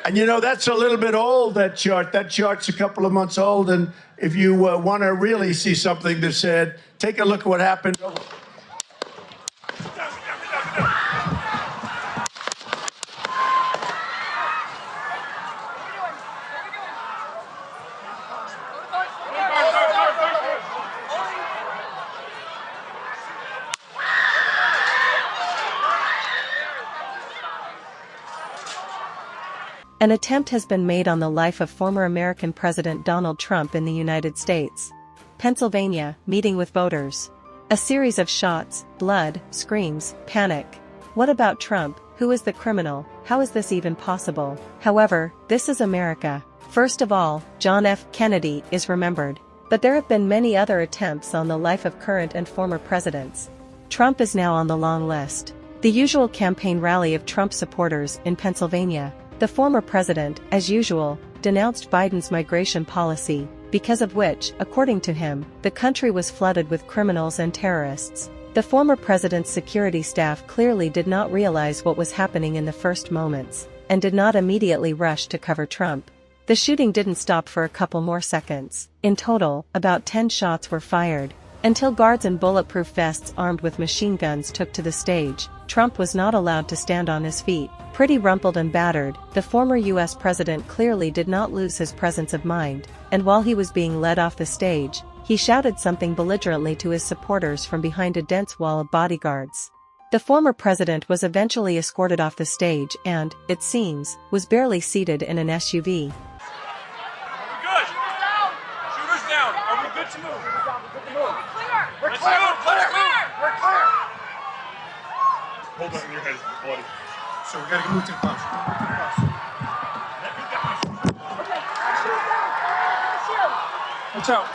And you know, that's a little bit old, that chart. That chart's a couple of months old. And if you want to really see something that said, take a look at what happened. An attempt has been made on the life of former American President Donald Trump in the United States. Pennsylvania, meeting with voters. A series of shots, blood, screams, panic. What about Trump? Who is the criminal? How is this even possible? However, this is America. First of all, John F. Kennedy is remembered. But there have been many other attempts on the life of current and former presidents. Trump is now on the long list. The usual campaign rally of Trump supporters in Pennsylvania. The former president, as usual, denounced Biden's migration policy, because of which, according to him, the country was flooded with criminals and terrorists. The former president's security staff clearly did not realize what was happening in the first moments, and did not immediately rush to cover Trump. The shooting didn't stop for a couple more seconds. In total, about 10 shots were fired. Until guards in bulletproof vests armed with machine guns took to the stage, Trump was not allowed to stand on his feet. Pretty rumpled and battered, the former U.S. president clearly did not lose his presence of mind, and while he was being led off the stage, he shouted something belligerently to his supporters from behind a dense wall of bodyguards. The former president was eventually escorted off the stage and, it seems, was barely seated in an SUV. Hold on, your head is bloody. So we gotta move to the cross. Watch out.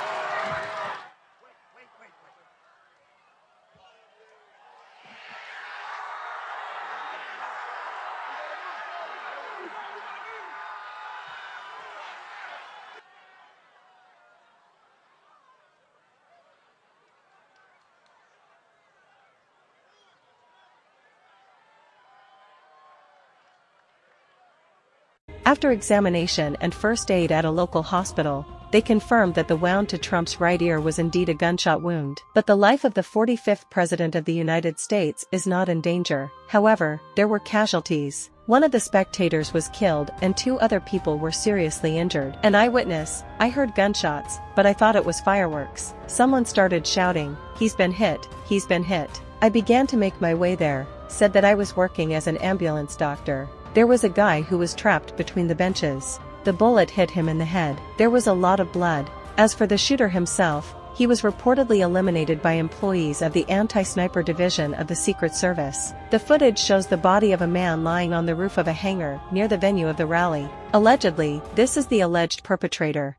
After examination and first aid at a local hospital, they confirmed that the wound to Trump's right ear was indeed a gunshot wound. But the life of the 45th President of the United States is not in danger. However, there were casualties. One of the spectators was killed and 2 other people were seriously injured. An eyewitness, I heard gunshots, but I thought it was fireworks. Someone started shouting, he's been hit, he's been hit. I began to make my way there, said that I was working as an ambulance doctor. There was a guy who was trapped between the benches. The bullet hit him in the head. There was a lot of blood. As for the shooter himself, he was reportedly eliminated by employees of the anti-sniper division of the Secret Service. The footage shows the body of a man lying on the roof of a hangar near the venue of the rally. Allegedly, this is the alleged perpetrator.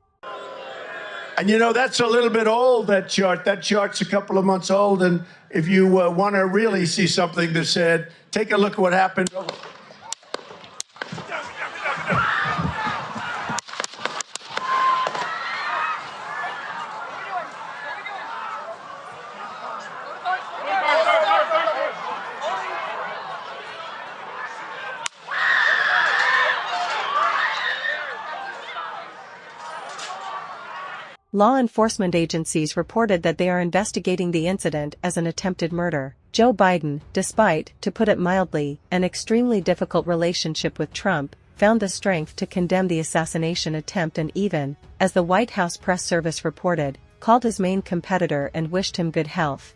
And you know, that's a little bit old, that chart. That chart's a couple of months old. And if you want to really see something that said, take a look at what happened. Law enforcement agencies reported that they are investigating the incident as an attempted murder. Joe Biden, despite, to put it mildly, an extremely difficult relationship with Trump, found the strength to condemn the assassination attempt and even, as the White House press service reported, called his main competitor and wished him good health.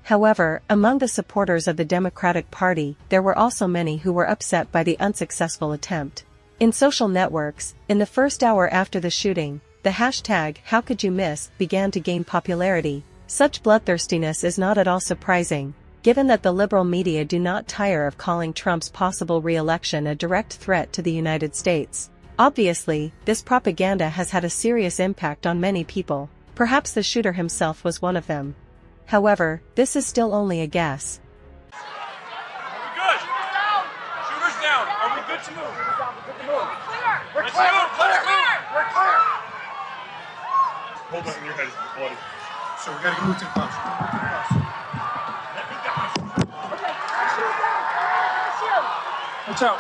However, among the supporters of the Democratic Party, there were also many who were upset by the unsuccessful attempt. In social networks, in the first hour after the shooting, the hashtag #HowCouldYouMiss began to gain popularity. Such bloodthirstiness is not at all surprising, given that the liberal media do not tire of calling Trump's possible re-election a direct threat to the United States. Obviously, this propaganda has had a serious impact on many people. Perhaps the shooter himself was one of them. However, this is still only a guess. Are we good? Shooter's down. Are we good to move? We're clear. We're clear. Hold on, your head is bloody. So we gotta move to the cross. Watch out.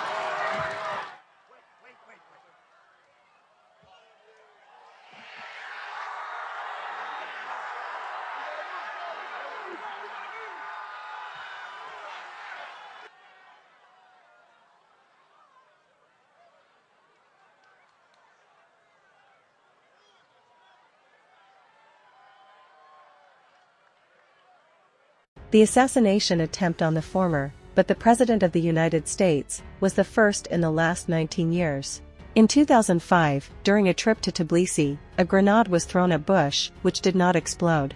The assassination attempt on the former, but the President of the United States, was the first in the last 19 years. In 2005, during a trip to Tbilisi, a grenade was thrown at Bush, which did not explode.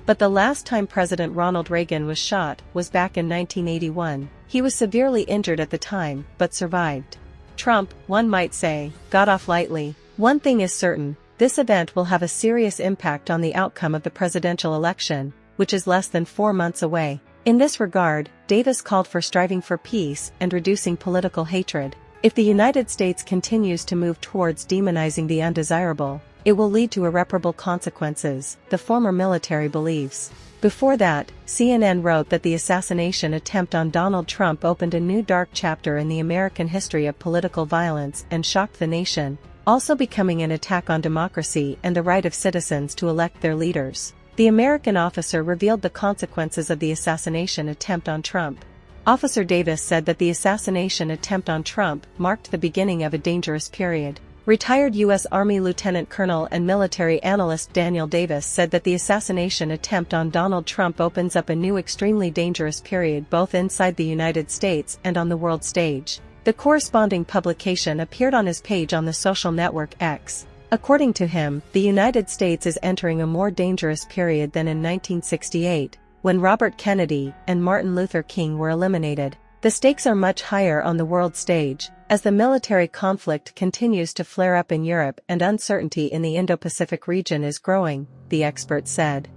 But the last time President Ronald Reagan was shot was back in 1981. He was severely injured at the time, but survived. Trump, one might say, got off lightly. One thing is certain, this event will have a serious impact on the outcome of the presidential election, which is less than 4 months away. In this regard, Davis called for striving for peace and reducing political hatred. If the United States continues to move towards demonizing the undesirable, it will lead to irreparable consequences, the former military believes. Before that, CNN wrote that the assassination attempt on Donald Trump opened a new dark chapter in the American history of political violence and shocked the nation, also becoming an attack on democracy and the right of citizens to elect their leaders. The American officer revealed the consequences of the assassination attempt on Trump. Officer Davis said that the assassination attempt on Trump marked the beginning of a dangerous period. Retired U.S. Army Lieutenant Colonel and military analyst Daniel Davis said that the assassination attempt on Donald Trump opens up a new extremely dangerous period both inside the United States and on the world stage. The corresponding publication appeared on his page on the social network X. According to him, the United States is entering a more dangerous period than in 1968, when Robert Kennedy and Martin Luther King were eliminated. The stakes are much higher on the world stage, as the military conflict continues to flare up in Europe and uncertainty in the Indo-Pacific region is growing, the expert said.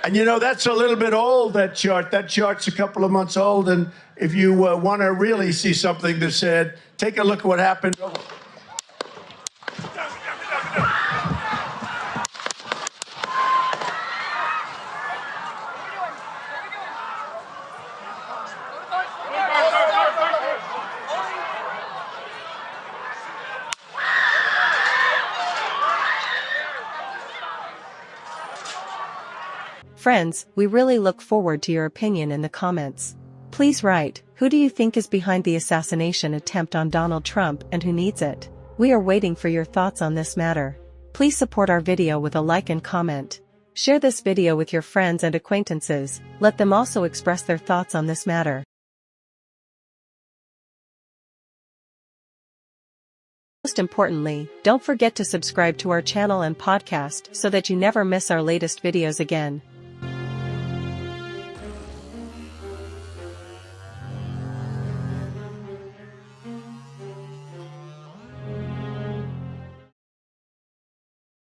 And you know, that's a little bit old, that chart. That chart's a couple of months old, and if you want to really see something that said, take a look at what happened. Friends, we really look forward to your opinion in the comments. Please write, who do you think is behind the assassination attempt on Donald Trump and who needs it? We are waiting for your thoughts on this matter. Please support our video with a like and comment. Share this video with your friends and acquaintances, let them also express their thoughts on this matter. Most importantly, don't forget to subscribe to our channel and podcast so that you never miss our latest videos again.